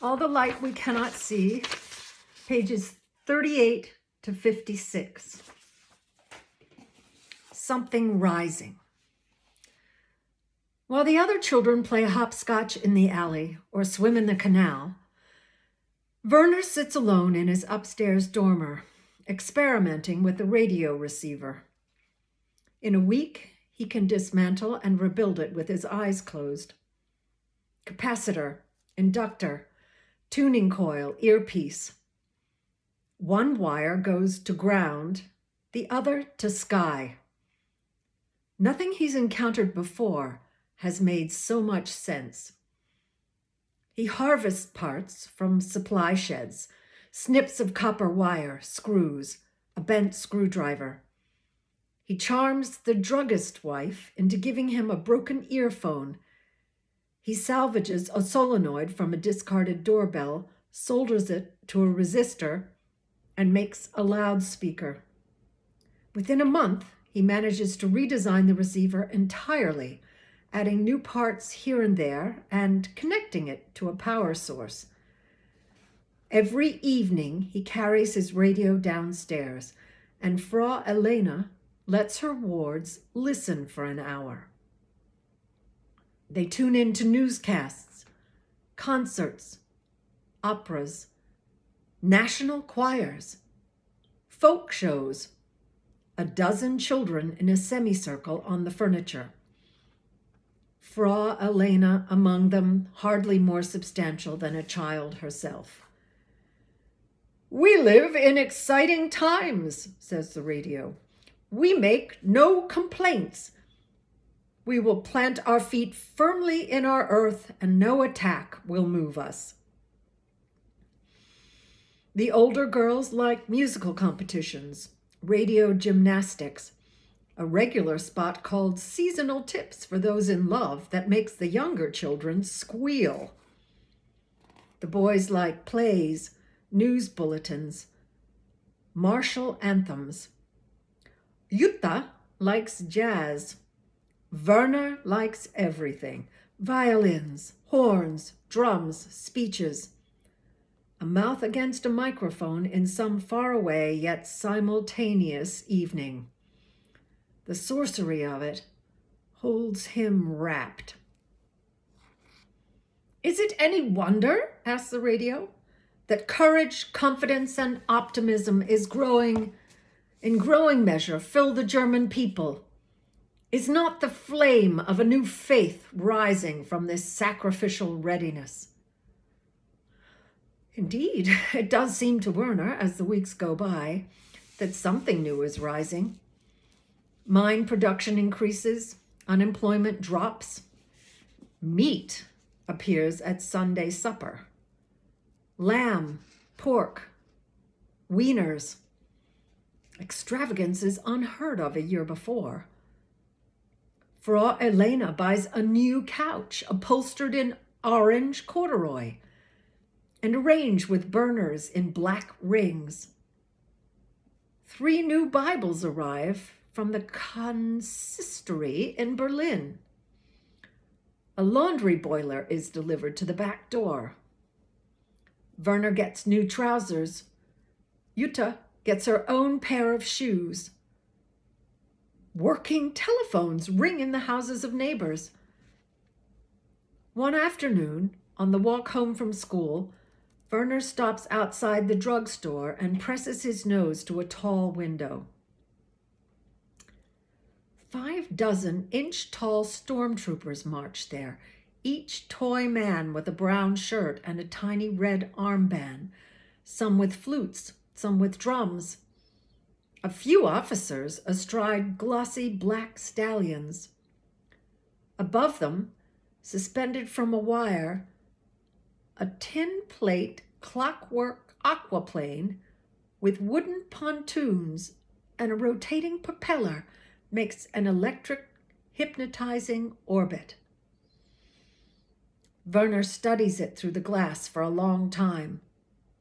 All the Light We Cannot See, pages 38 to 56. Something Rising. While the other children play hopscotch in the alley or swim in the canal, Werner sits alone in his upstairs dormer, experimenting with the radio receiver. In a week, he can dismantle and rebuild it with his eyes closed. Capacitor, inductor, tuning coil, earpiece. One wire goes to ground, the other to sky. Nothing he's encountered before has made so much sense. He harvests parts from supply sheds, snips of copper wire, screws, a bent screwdriver. He charms the druggist wife into giving him a broken earphone. He salvages a solenoid from a discarded doorbell, solders it to a resistor, and makes a loudspeaker. Within a month, he manages to redesign the receiver entirely, adding new parts here and there and connecting it to a power source. Every evening, he carries his radio downstairs, and Frau Elena lets her wards listen for an hour. They tune in to newscasts, concerts, operas, national choirs, folk shows, a dozen children in a semicircle on the furniture. Frau Elena among them, hardly more substantial than a child herself. "We live in exciting times," says the radio. "We make no complaints. We will plant our feet firmly in our earth, and no attack will move us." The older girls like musical competitions, radio gymnastics, a regular spot called Seasonal Tips for Those in Love that makes the younger children squeal. The boys like plays, news bulletins, martial anthems. Jutta likes jazz. Werner likes everything: violins, horns, drums, speeches. A mouth against a microphone in some faraway yet simultaneous evening. The sorcery of it holds him rapt. "Is it any wonder," asks the radio, "that courage, confidence, and optimism is growing, in growing measure, fill the German people? Is not the flame of a new faith rising from this sacrificial readiness?" Indeed, it does seem to Werner, as the weeks go by, that something new is rising. Mine production increases, unemployment drops. Meat appears at Sunday supper. Lamb, pork, wieners. Extravagances unheard of a year before. Frau Elena buys a new couch upholstered in orange corduroy and arranged with burners in black rings. 3 new Bibles arrive from the consistory in Berlin. A laundry boiler is delivered to the back door. Werner gets new trousers. Jutta gets her own pair of shoes. Working telephones ring in the houses of neighbors. One afternoon, on the walk home from school, Werner stops outside the drugstore and presses his nose to a tall window. 5 inch-tall stormtroopers march there, each toy man with a brown shirt and a tiny red armband, some with flutes, some with drums. A few officers astride glossy black stallions. Above them, suspended from a wire, a tin-plate clockwork aquaplane with wooden pontoons and a rotating propeller makes an electric, hypnotizing orbit. Werner studies it through the glass for a long time,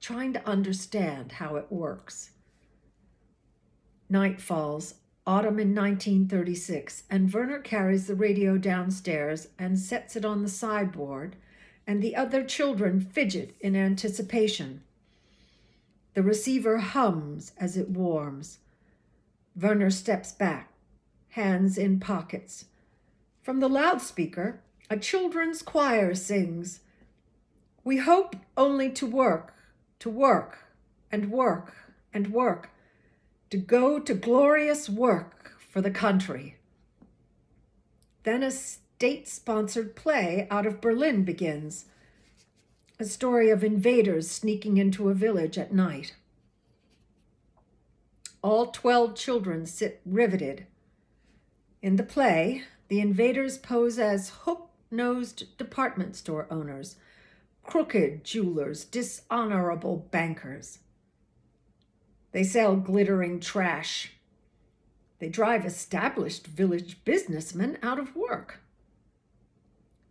trying to understand how it works. Night falls, autumn in 1936, and Werner carries the radio downstairs and sets it on the sideboard and the other children fidget in anticipation. The receiver hums as it warms. Werner steps back, hands in pockets. From the loudspeaker, a children's choir sings, "We hope only to work, and work, and work, to go to glorious work for the country." Then a state-sponsored play out of Berlin begins, a story of invaders sneaking into a village at night. All 12 children sit riveted. In the play, the invaders pose as hook-nosed department store owners, crooked jewelers, dishonorable bankers. They sell glittering trash. They drive established village businessmen out of work.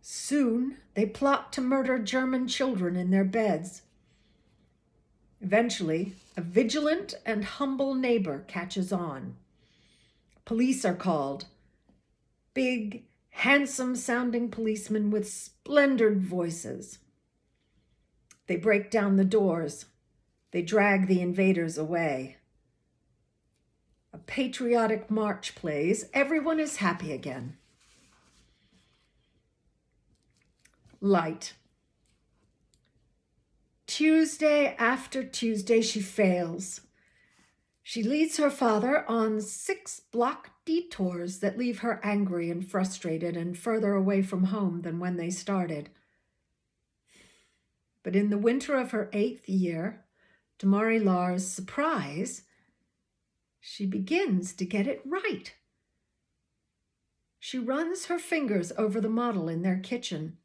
Soon, they plot to murder German children in their beds. Eventually, a vigilant and humble neighbor catches on. Police are called. Big, handsome-sounding policemen with splendid voices. They break down the doors. They drag the invaders away. A patriotic march plays. Everyone is happy again. Light. Tuesday after Tuesday, she fails. She leads her father on 6-block detours that leave her angry and frustrated and further away from home than when they started. But in the winter of her 8th year, to Marie-Laure's surprise, she begins to get it right. She runs her fingers over the model in their kitchen,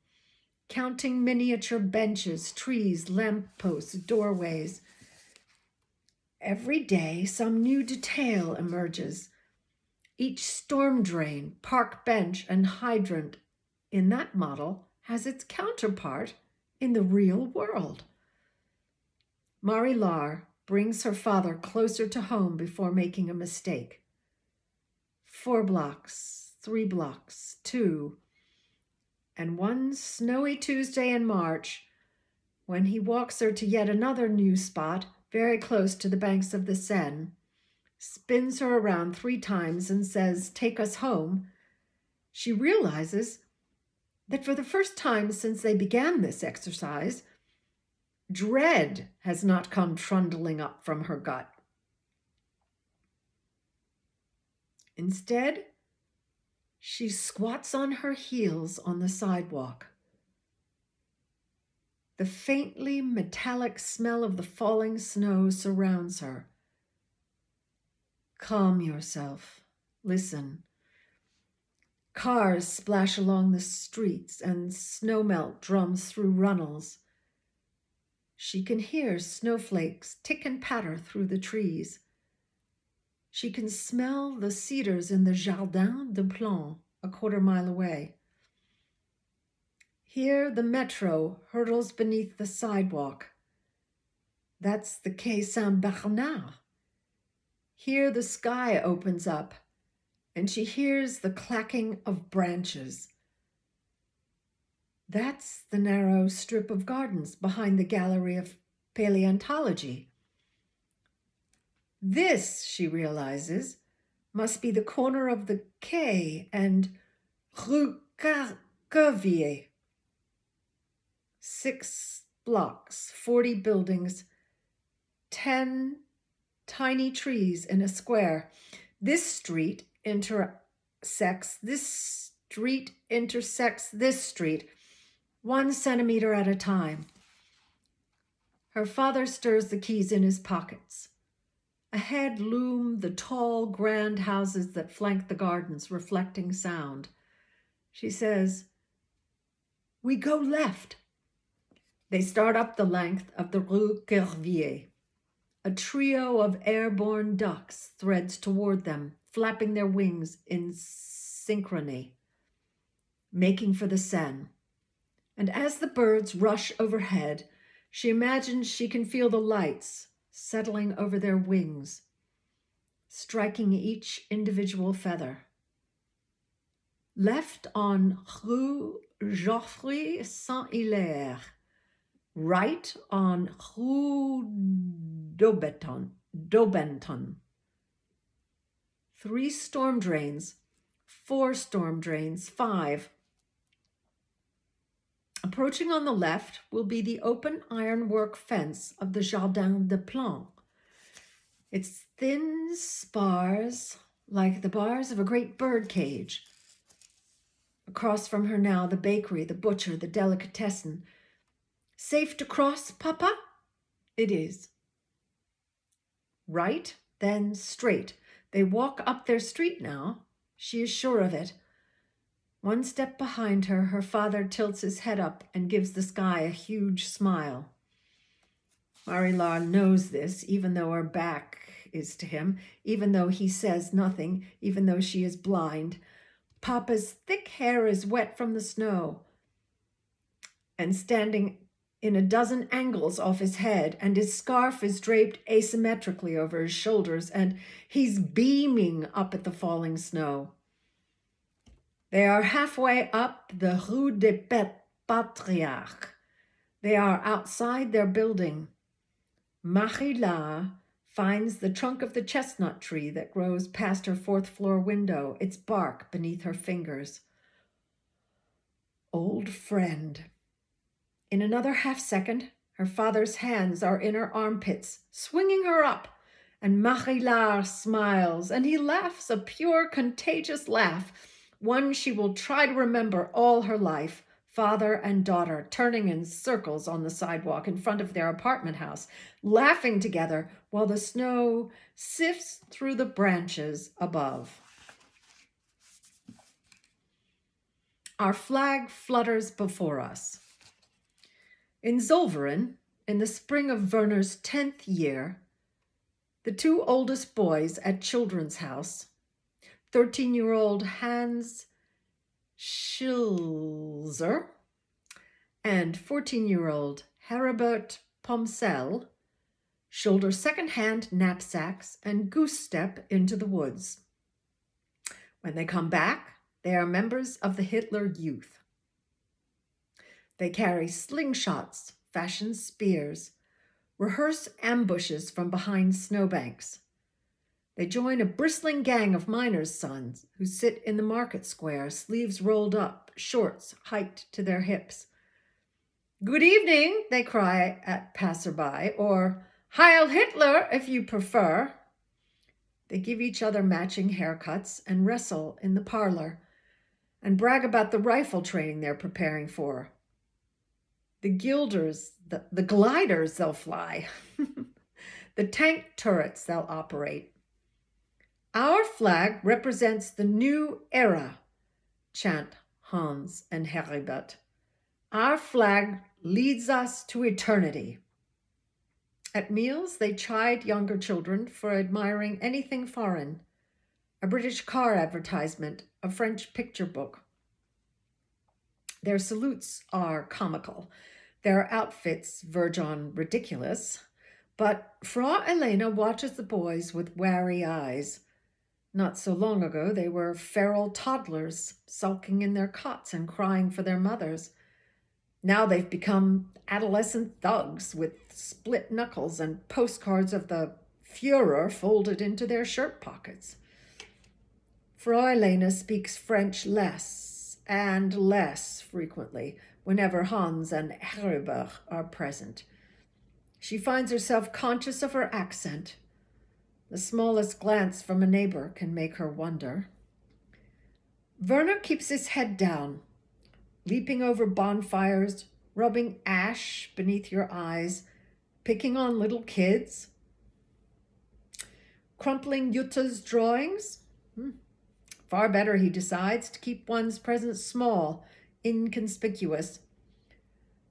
counting miniature benches, trees, lampposts, doorways. Every day, some new detail emerges. Each storm drain, park bench, and hydrant in that model has its counterpart in the real world. Marie-Laure brings her father closer to home before making a mistake. 4 blocks, 3 blocks, 2. And one snowy Tuesday in March, when he walks her to yet another new spot very close to the banks of the Seine, spins her around 3 times and says, "Take us home," she realizes that for the first time since they began this exercise, dread has not come trundling up from her gut. Instead, she squats on her heels on the sidewalk. The faintly metallic smell of the falling snow surrounds her. Calm yourself. Listen. Cars splash along the streets and snowmelt drums through runnels. She can hear snowflakes tick and patter through the trees. She can smell the cedars in the Jardin des Plantes, a quarter-mile away. Here the metro hurtles beneath the sidewalk. That's the Quai Saint-Bernard. Here the sky opens up, and she hears the clacking of branches. That's the narrow strip of gardens behind the Gallery of Paleontology. This, she realizes, must be the corner of the quay and Rue Carvier. 6 blocks, 40 buildings, 10 tiny trees in a square. This street intersects this street, 1 centimeter at a time. Her father stirs the keys in his pockets. Ahead loom the tall, grand houses that flank the gardens, reflecting sound. She says, "We go left." They start up the length of the Rue Carvier. A trio of airborne ducks threads toward them, flapping their wings in synchrony, making for the Seine. And as the birds rush overhead, she imagines she can feel the lights settling over their wings, striking each individual feather. left on Rue Geoffroy Saint-Hilaire, right on Rue Daubenton. 3 storm drains, 4 storm drains, 5. Approaching on the left will be the open ironwork fence of the Jardin des Plantes. Its thin spars, like the bars of a great bird cage. Across from her now, the bakery, the butcher, the delicatessen. Safe to cross, Papa? It is. Right, then straight. They walk up their street now. She is sure of it. One step behind her, her father tilts his head up and gives the sky a huge smile. Marie-Laure knows this, even though her back is to him, even though he says nothing, even though she is blind. Papa's thick hair is wet from the snow and standing in a dozen angles off his head, and his scarf is draped asymmetrically over his shoulders, and he's beaming up at the falling snow. They are halfway up the Rue des Patriarches. They are outside their building. Marie-Laure finds the trunk of the chestnut tree that grows past her 4th floor window, its bark beneath her fingers. Old friend. In another half-second, her father's hands are in her armpits, swinging her up, and Marie-Laure smiles, and he laughs a pure, contagious laugh, one she will try to remember all her life. Father and daughter turning in circles on the sidewalk in front of their apartment house, laughing together while the snow sifts through the branches above. Our flag flutters before us. In Zollverein, in the spring of Werner's 10th year, the 2 oldest boys at Children's House, 13-year-old Hans Schilzer and 14-year-old Heribert Pomsel, shoulder second-hand knapsacks and goose-step into the woods. When they come back, they are members of the Hitler Youth. They carry slingshots, fashion spears, rehearse ambushes from behind snowbanks. They join a bristling gang of miners' sons who sit in the market square, sleeves rolled up, shorts hiked to their hips. "Good evening," they cry at passerby, or "Heil Hitler, if you prefer." They give each other matching haircuts and wrestle in the parlor and brag about the rifle training they're preparing for. The Gilders, the gliders they'll fly, the tank turrets they'll operate. "Our flag represents the new era," chant Hans and Heribert. "Our flag leads us to eternity." At meals, they chide younger children for admiring anything foreign, a British car advertisement, a French picture book. Their salutes are comical, their outfits verge on ridiculous, but Frau Elena watches the boys with wary eyes. Not so long ago, they were feral toddlers, sulking in their cots and crying for their mothers. Now they've become adolescent thugs with split knuckles and postcards of the Führer folded into their shirt pockets. Frau Elena speaks French less and less frequently whenever Hans and Heribert are present. She finds herself conscious of her accent. The smallest glance from a neighbor can make her wonder. Werner keeps his head down, leaping over bonfires, rubbing ash beneath your eyes, picking on little kids, crumpling Jutta's drawings. Far better, he decides, to keep one's presence small, inconspicuous.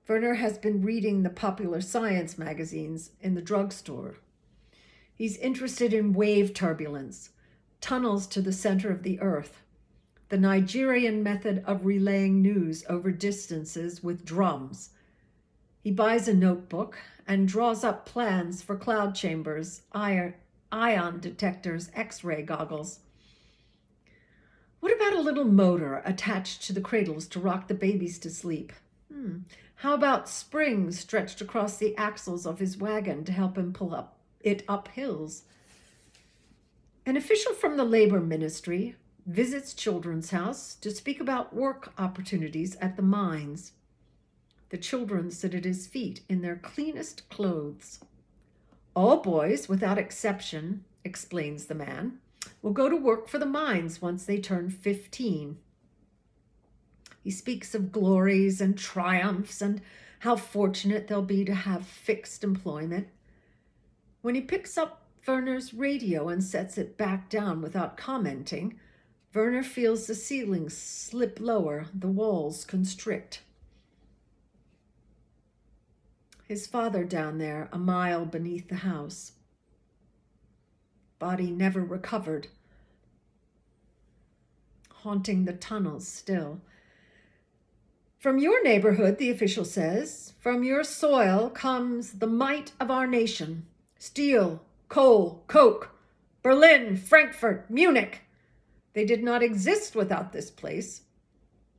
Werner has been reading the popular science magazines in the drugstore. He's interested in wave turbulence, tunnels to the center of the earth, the Nigerian method of relaying news over distances with drums. He buys a notebook and draws up plans for cloud chambers, ion detectors, X-ray goggles. What about a little motor attached to the cradles to rock the babies to sleep? How about springs stretched across the axles of his wagon to help him pull it up hills? An official from the labor ministry visits Children's House to speak about work opportunities at the mines. The children sit at his feet in their cleanest clothes. All boys, without exception, explains the man, will go to work for the mines once they turn 15. He speaks of glories and triumphs and how fortunate they'll be to have fixed employment. When he picks up Werner's radio and sets it back down without commenting, Werner feels the ceiling slip lower, the walls constrict. His father down there, a mile beneath the house. Body never recovered. Haunting the tunnels still. From your neighborhood, the official says, from your soil comes the might of our nation. Steel, coal, coke, Berlin, Frankfurt, Munich. They did not exist without this place.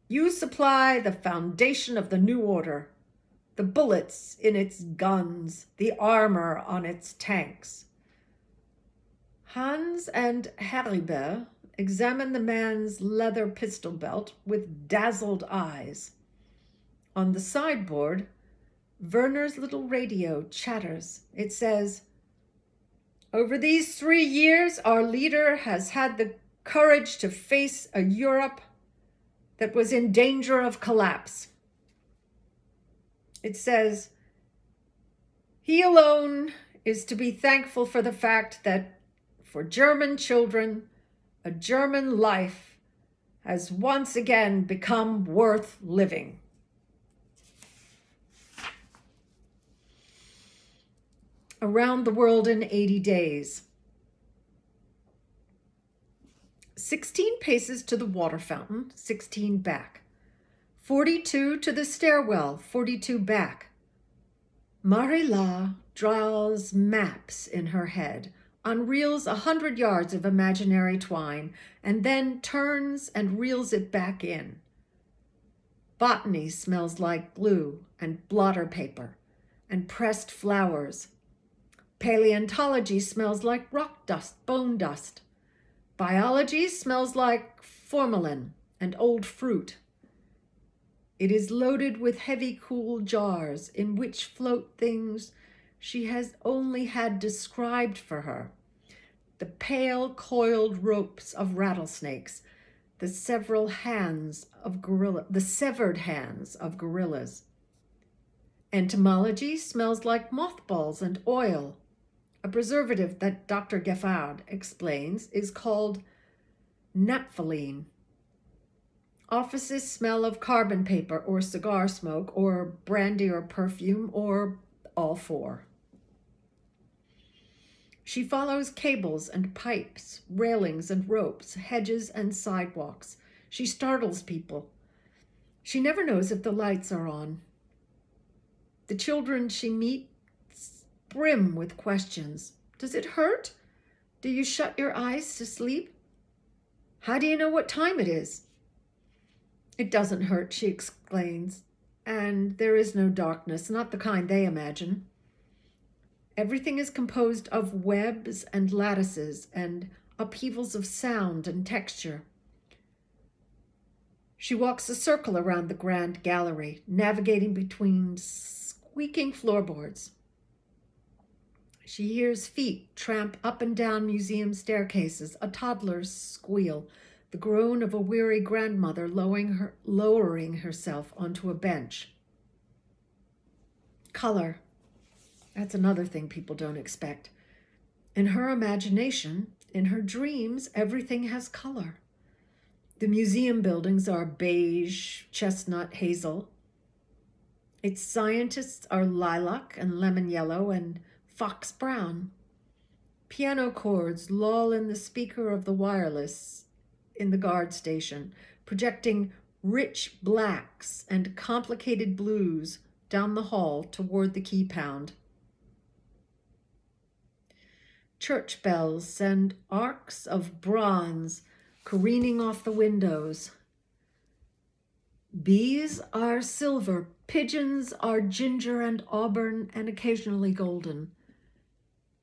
You supply the foundation of the new order, the bullets in its guns, the armor on its tanks. Hans and Heribert examine the man's leather pistol belt with dazzled eyes. On the sideboard, Werner's little radio chatters. It says, over these 3 years, our leader has had the courage to face a Europe that was in danger of collapse. It says, he alone is to be thankful for the fact that for German children, a German life has once again become worth living. Around the world in 80 days. 16 paces to the water fountain, 16 back. 42 to the stairwell, 42 back. Marie-La draws maps in her head, unreels 100 yards of imaginary twine, and then turns and reels it back in. Botany smells like glue and blotter paper and pressed flowers. Paleontology smells like rock dust, bone dust. Biology smells like formalin and old fruit. It is loaded with heavy, cool jars in which float things she has only had described for her. The pale, coiled ropes of rattlesnakes, the severed hands of gorillas. Entomology smells like mothballs and oil. A preservative that Dr. Geffard explains is called naphthalene. Offices smell of carbon paper or cigar smoke or brandy or perfume or all four. She follows cables and pipes, railings and ropes, hedges and sidewalks. She startles people. She never knows if the lights are on. The children she meets brim with questions. Does it hurt? Do you shut your eyes to sleep? How do you know what time it is? It doesn't hurt, she explains, and there is no darkness, not the kind they imagine. Everything is composed of webs and lattices and upheavals of sound and texture. She walks a circle around the grand gallery, navigating between squeaking floorboards. She hears feet tramp up and down museum staircases, a toddler's squeal, the groan of a weary grandmother lowering herself onto a bench. Color. That's another thing people don't expect. In her imagination, in her dreams, everything has color. The museum buildings are beige, chestnut, hazel. Its scientists are lilac and lemon yellow and fox brown. Piano chords loll in the speaker of the wireless in the guard station, projecting rich blacks and complicated blues down the hall toward the key pound. Church bells send arcs of bronze careening off the windows. Bees are silver, pigeons are ginger and auburn and occasionally golden.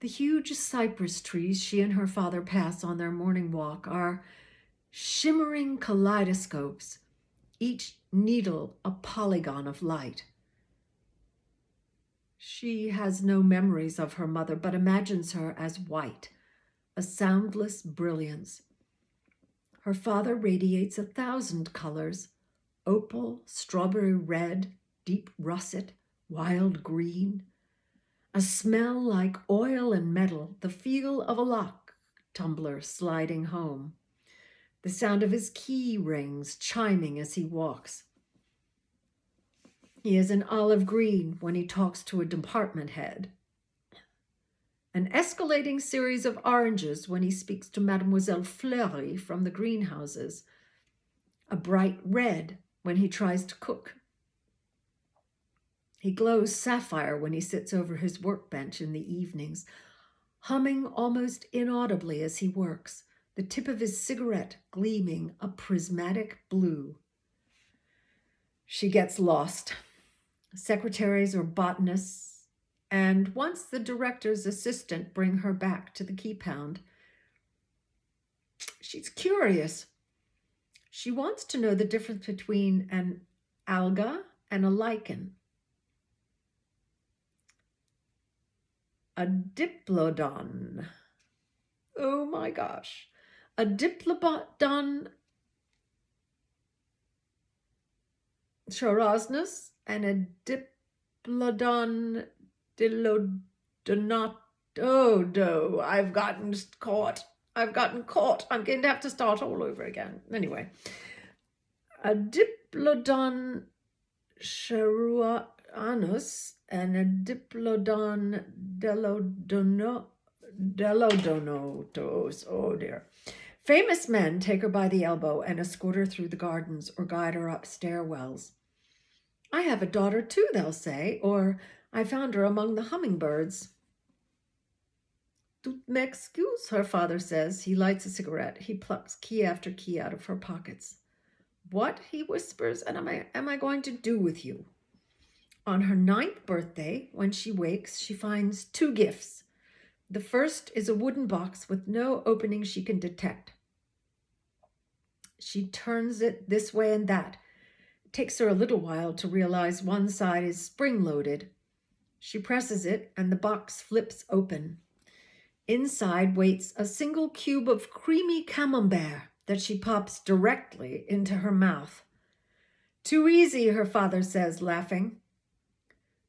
The huge cypress trees she and her father pass on their morning walk are shimmering kaleidoscopes, each needle a polygon of light. She has no memories of her mother, but imagines her as white, a soundless brilliance. Her father radiates 1,000 colors: opal, strawberry red, deep russet, wild green. A smell like oil and metal, the feel of a lock tumbler sliding home. The sound of his key rings chiming as he walks. He is an olive green when he talks to a department head. An escalating series of oranges when he speaks to Mademoiselle Fleury from the greenhouses. A bright red when he tries to cook. He glows sapphire when he sits over his workbench in the evenings, humming almost inaudibly as he works, the tip of his cigarette gleaming a prismatic blue. She gets lost. Secretaries or botanists, and once the director's assistant bring her back to the key pound. She's curious. She wants to know the difference between an alga and a lichen. A diplodon. Oh my gosh. A diplodon chorosnus and a diplodon dilodonato. I've gotten caught. I'm going to have to start all over again. Anyway, a diplodon cheruanus and a diplodon delodonotos. Oh dear. Famous men take her by the elbow and escort her through the gardens or guide her up stairwells. I have a daughter too, they'll say, or I found her among the hummingbirds. Toutes m'excuses, her father says. He lights a cigarette. He plucks key after key out of her pockets. What, he whispers, and am I going to do with you? On her 9th birthday, when she wakes, she finds 2 gifts. The first is a wooden box with no opening she can detect. She turns it this way and that. It takes her a little while to realize one side is spring-loaded. She presses it, and the box flips open. Inside waits a single cube of creamy camembert that she pops directly into her mouth. Too easy, her father says, laughing.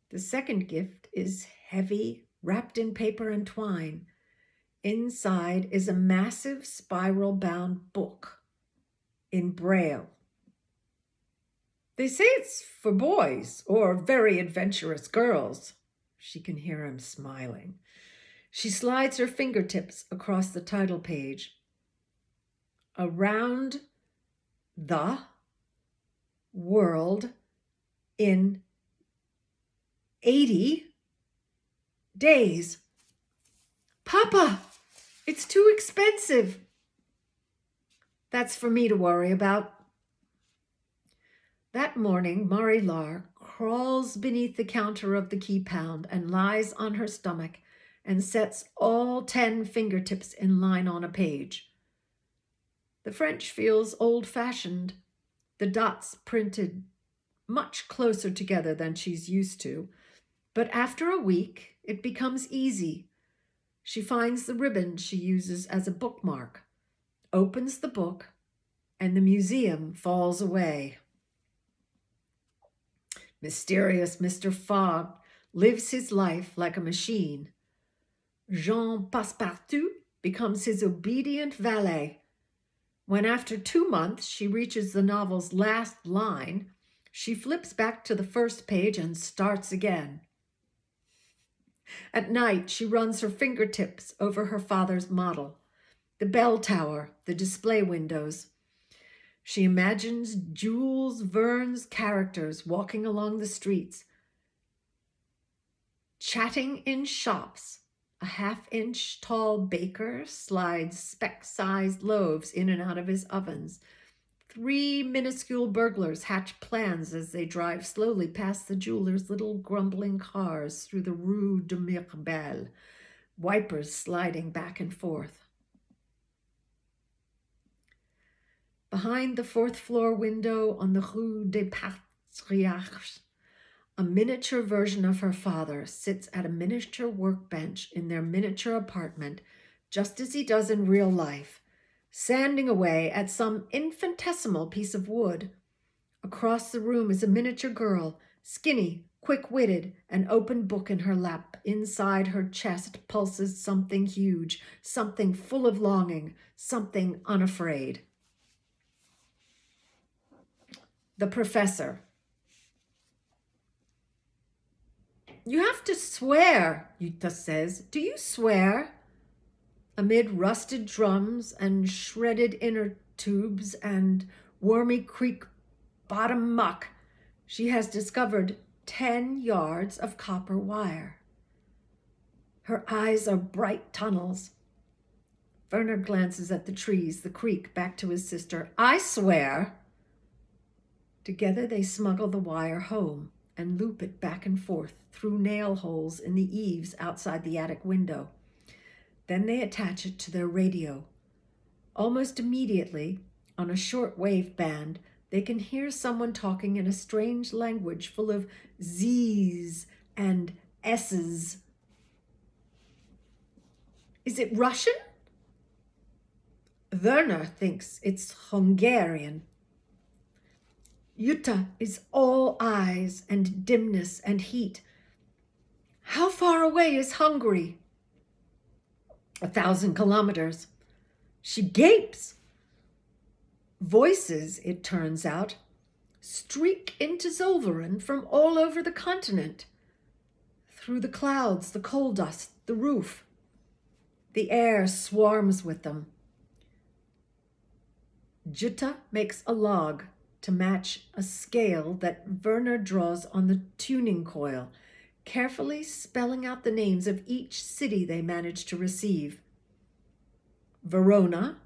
The second gift is heavy, wrapped in paper and twine. Inside is a massive spiral-bound book in Braille. They say it's for boys or very adventurous girls. She can hear him smiling. She slides her fingertips across the title page. Around the world in 80 days. Papa, it's too expensive. That's for me to worry about. That morning, Marie-Laure crawls beneath the counter of the key pound and lies on her stomach and sets all 10 fingertips in line on a page. The French feels old-fashioned, the dots printed much closer together than she's used to. But after a week, it becomes easy. She finds the ribbon she uses as a bookmark, opens the book, and the museum falls away. Mysterious Mr. Fogg lives his life like a machine. Jean Passepartout becomes his obedient valet. When after 2 months she reaches the novel's last line, she flips back to the first page and starts again. At night, she runs her fingertips over her father's model, the bell tower, the display windows. She imagines Jules Verne's characters walking along the streets, chatting in shops, A half-inch tall baker slides speck-sized loaves in and out of his ovens. 3 minuscule burglars hatch plans as they drive slowly past the jeweler's little grumbling cars through the Rue de Mirbel, wipers sliding back and forth. Behind the 4th-floor window on the Rue des Patriarches, a miniature version of her father sits at a miniature workbench in their miniature apartment, just as he does in real life, sanding away at some infinitesimal piece of wood. Across the room is a miniature girl, skinny, quick-witted, an open book in her lap. Inside her chest pulses something huge, something full of longing, something unafraid. The professor. "You have to swear," Jutta says. "Do you swear?" Amid rusted drums and shredded inner tubes and wormy creek bottom muck, she has discovered 10 yards of copper wire. Her eyes are bright tunnels. Werner glances at the trees, the creek, back to his sister. "I swear." Together they smuggle the wire home and loop it back and forth through nail holes in the eaves outside the attic window. Then they attach it to their radio. Almost immediately, on a short-wave band, they can hear someone talking in a strange language full of Z's and S's. Is it Russian? Werner thinks it's Hungarian. Jutta is all eyes and dimness and heat. How far away is Hungary? 1,000 kilometers. She gapes. Voices, it turns out, streak into Zollverein from all over the continent. Through the clouds, the coal dust, the roof. The air swarms with them. Jutta makes a log to match a scale that Werner draws on the tuning coil, carefully spelling out the names of each city they manage to receive. Verona,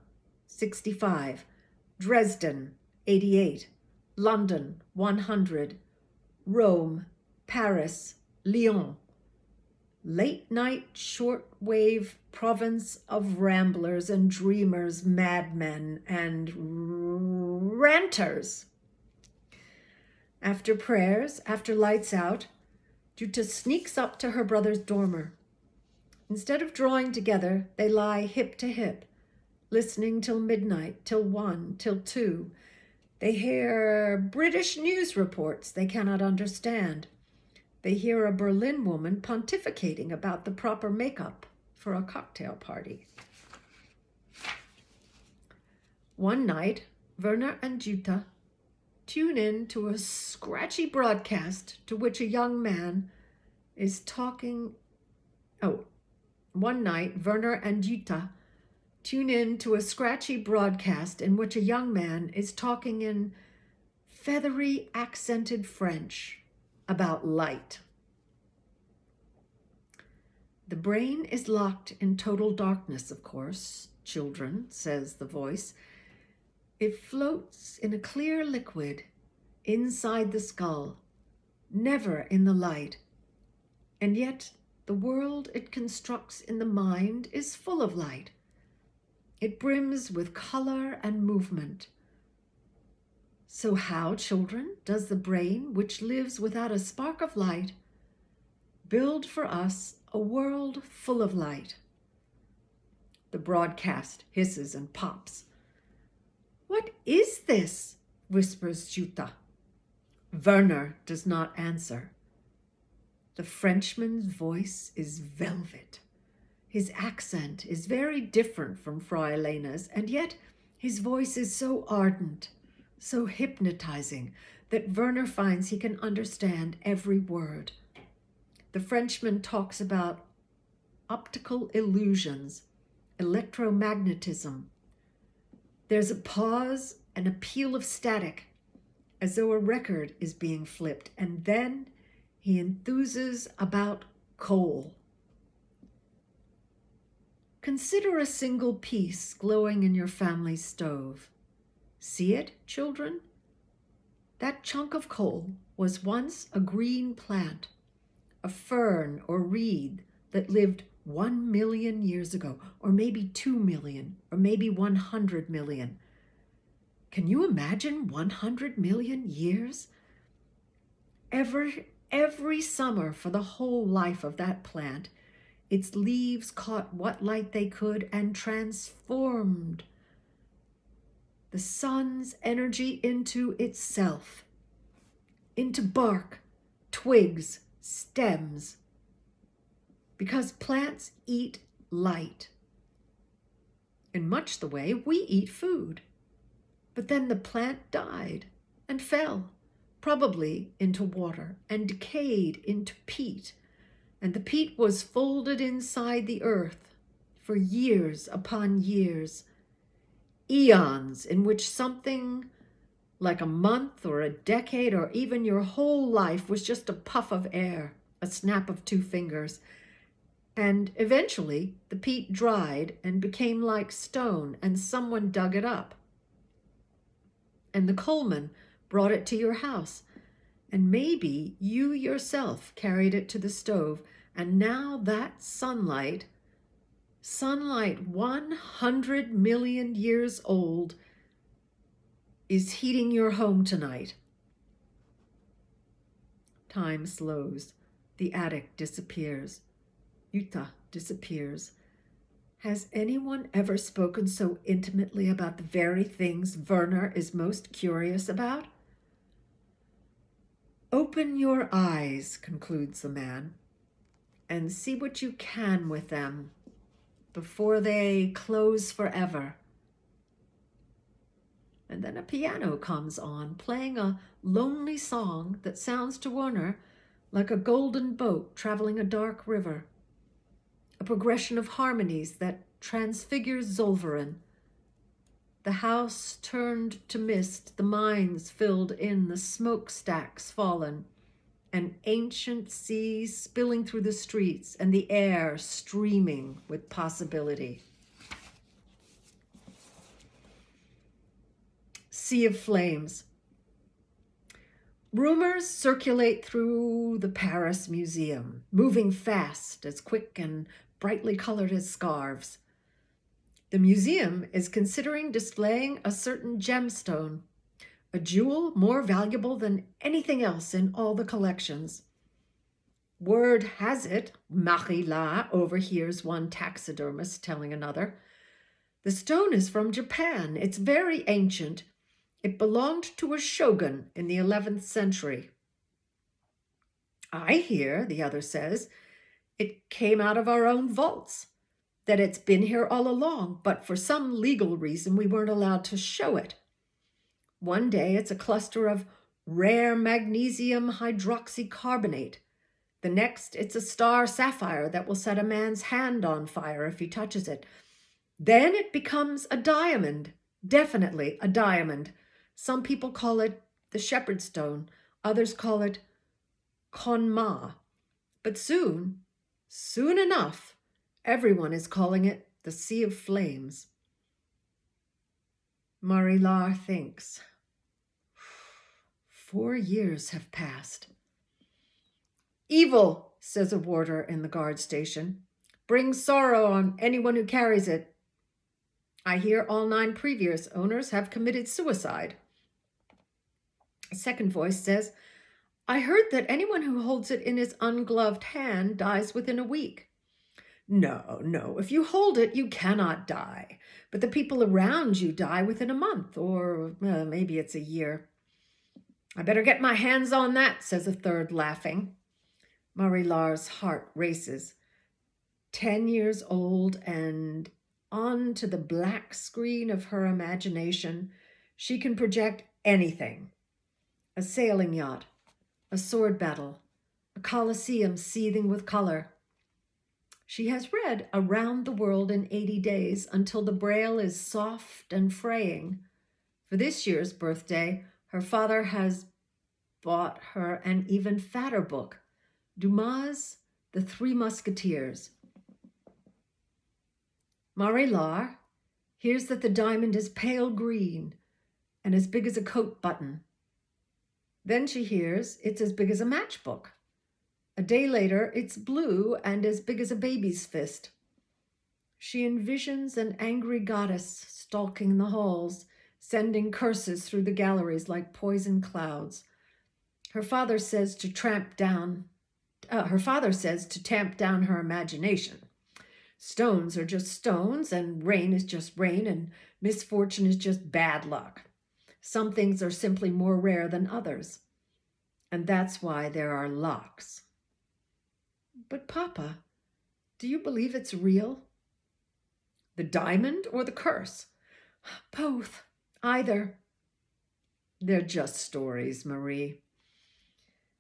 65. Dresden, 88. London, 100. Rome, Paris, Lyon. Late-night, short-wave province of ramblers and dreamers, madmen and ranters. After prayers, after lights out, Jutta sneaks up to her brother's dormer. Instead of drawing together, they lie hip to hip, listening till midnight, till 1, till 2. They hear British news reports they cannot understand. They hear a Berlin woman pontificating about the proper makeup for a cocktail party. One night, Werner and Jutta tune in to a scratchy broadcast to which a young man is talking. One night, Werner and Jutta tune in to a scratchy broadcast in which a young man is talking in feathery, accented French about light. The brain is locked in total darkness, of course, children, says the voice. It floats in a clear liquid inside the skull, never in the light. And yet the world it constructs in the mind is full of light. It brims with color and movement. So how, children, does the brain, which lives without a spark of light, build for us a world full of light? The broadcast hisses and pops. "What is this?" whispers Jutta. Werner does not answer. The Frenchman's voice is velvet. His accent is very different from Frau Elena's, and yet his voice is so ardent, so hypnotizing, that Werner finds he can understand every word. The Frenchman talks about optical illusions, electromagnetism. There's a pause, an appeal of static, as though a record is being flipped, and then he enthuses about coal. Consider a single piece glowing in your family stove. See it, children? That chunk of coal was once a green plant, a fern or reed that lived 1 million years ago, or maybe 2 million, or maybe 100 million. Can you imagine 100 million years? Every summer for the whole life of that plant, its leaves caught what light they could and transformed the sun's energy into itself, into bark, twigs, stems, because plants eat light in much the way we eat food. But then the plant died and fell, probably into water, and decayed into peat, and the peat was folded inside the earth for years upon years, eons in which something like a month or a decade or even your whole life was just a puff of air, a snap of 2 fingers. And eventually the peat dried and became like stone, and someone dug it up. And the coalman brought it to your house, and maybe you yourself carried it to the stove, and now that sunlight 100 million years old, is heating your home tonight. Time slows. The attic disappears. Jutta disappears. Has anyone ever spoken so intimately about the very things Werner is most curious about? Open your eyes, concludes the man, and see what you can with them before they close forever. And then a piano comes on, playing a lonely song that sounds to Werner like a golden boat traveling a dark river, a progression of harmonies that transfigures Zollverein. The house turned to mist, the mines filled in, the smokestacks fallen, an ancient sea spilling through the streets, and the air streaming with possibility. Sea of flames. Rumors circulate through the Paris Museum, moving fast, as quick and brightly colored as scarves. The museum is considering displaying a certain gemstone, a jewel more valuable than anything else in all the collections. Word has it, Marie-La overhears one taxidermist telling another, the stone is from Japan. It's very ancient. It belonged to a shogun in the 11th century. I hear, the other says, it came out of our own vaults, that it's been here all along, but for some legal reason we weren't allowed to show it. One day it's a cluster of rare magnesium hydroxycarbonate. The next it's a star sapphire that will set a man's hand on fire if he touches it. Then it becomes a diamond, definitely a diamond. Some people call it the shepherd's stone, others call it konma. But soon enough, everyone is calling it the Sea of Flames. Marie-La thinks. 4 years have passed. Evil, says a warder in the guard station, brings sorrow on anyone who carries it. I hear all 9 previous owners have committed suicide. A second voice says, I heard that anyone who holds it in his ungloved hand dies within a week. No, if you hold it, you cannot die. But the people around you die within a month, or maybe it's a year. I better get my hands on that, says a third, laughing. Marie-La's heart races. 10 years old, and onto the black screen of her imagination, she can project anything. A sailing yacht, a sword battle, a coliseum seething with color. She has read Around the World in 80 Days until the braille is soft and fraying. For this year's birthday, her father has bought her an even fatter book, Dumas' The Three Musketeers. Marie-Laure hears that the diamond is pale green and as big as a coat button. Then she hears it's as big as a matchbook. A day later, it's blue and as big as a baby's fist. She envisions an angry goddess stalking the halls, sending curses through the galleries like poison clouds. Her father says to tamp down her imagination. Stones are just stones, and rain is just rain, and misfortune is just bad luck. Some things are simply more rare than others, and that's why there are locks. But Papa, do you believe it's real? The diamond or the curse? Both. Either. They're just stories, Marie.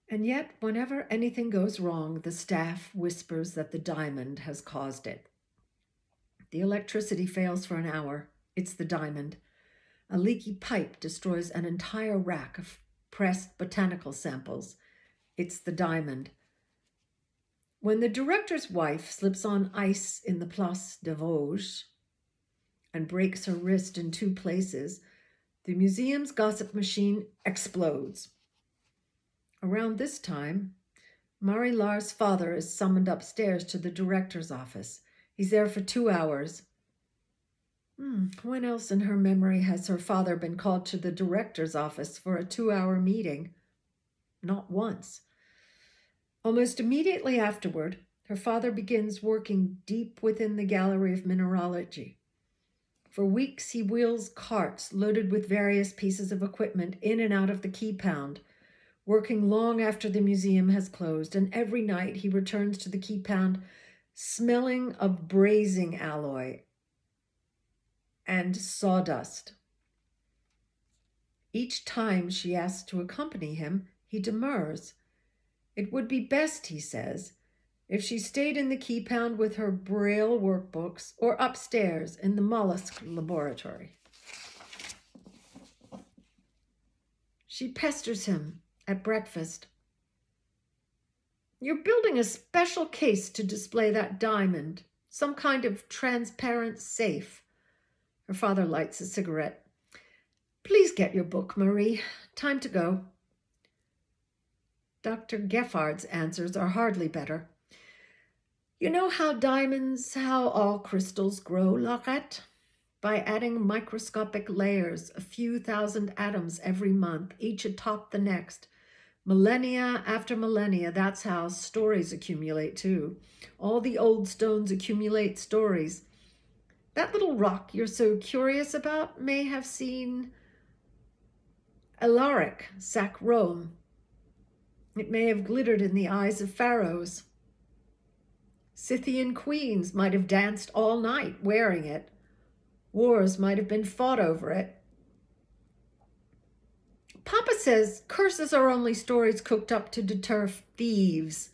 And yet, whenever anything goes wrong, the staff whispers that the diamond has caused it. The electricity fails for an hour. It's the diamond. A leaky pipe destroys an entire rack of pressed botanical samples. It's the diamond. When the director's wife slips on ice in the Place des Vosges and breaks her wrist in 2 places, the museum's gossip machine explodes. Around this time, Marie-Laure's father is summoned upstairs to the director's office. He's there for 2 hours. When else in her memory has her father been called to the director's office for a 2-hour meeting? Not once. Almost immediately afterward, her father begins working deep within the Gallery of Mineralogy. For weeks, he wheels carts loaded with various pieces of equipment in and out of the key pound, working long after the museum has closed, and every night he returns to the key pound smelling of brazing alloy and sawdust. Each time she asks to accompany him, he demurs. It would be best, he says, if she stayed in the key pound with her Braille workbooks or upstairs in the mollusk laboratory. She pesters him at breakfast. You're building a special case to display that diamond, some kind of transparent safe. Her father lights a cigarette. Please get your book, Marie. Time to go. Dr. Geffard's answers are hardly better. You know how all crystals grow, Laurette? By adding microscopic layers, a few thousand atoms every month, each atop the next. Millennia after millennia, that's how stories accumulate too. All the old stones accumulate stories. That little rock you're so curious about may have seen Alaric sack Rome. It may have glittered in the eyes of pharaohs. Scythian queens might have danced all night wearing it. Wars might have been fought over it. Papa says curses are only stories cooked up to deter thieves.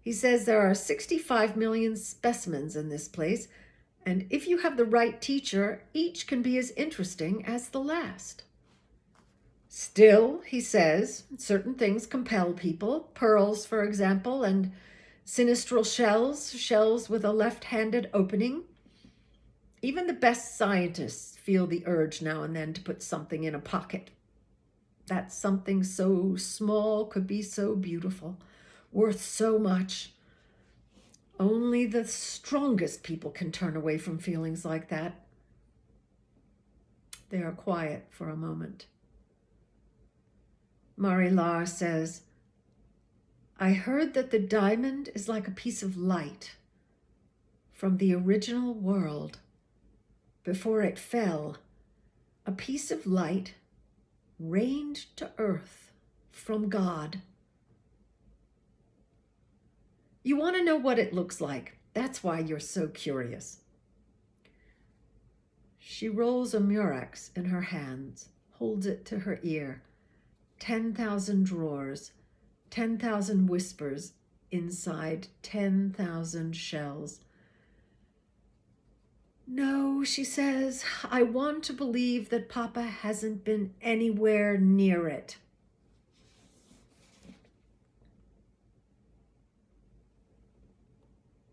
He says there are 65 million specimens in this place, and if you have the right teacher, each can be as interesting as the last. Still, he says, certain things compel people, pearls, for example, and sinistral shells with a left-handed opening. Even the best scientists feel the urge now and then to put something in a pocket. That something so small could be so beautiful, worth so much. Only the strongest people can turn away from feelings like that. They are quiet for a moment. Marie-Laure says, I heard that the diamond is like a piece of light from the original world. Before it fell, a piece of light rained to earth from God. You want to know what it looks like. That's why you're so curious. She rolls a murex in her hands, holds it to her ear. 10,000 drawers, 10,000 whispers inside 10,000 shells. No, she says, I want to believe that Papa hasn't been anywhere near it.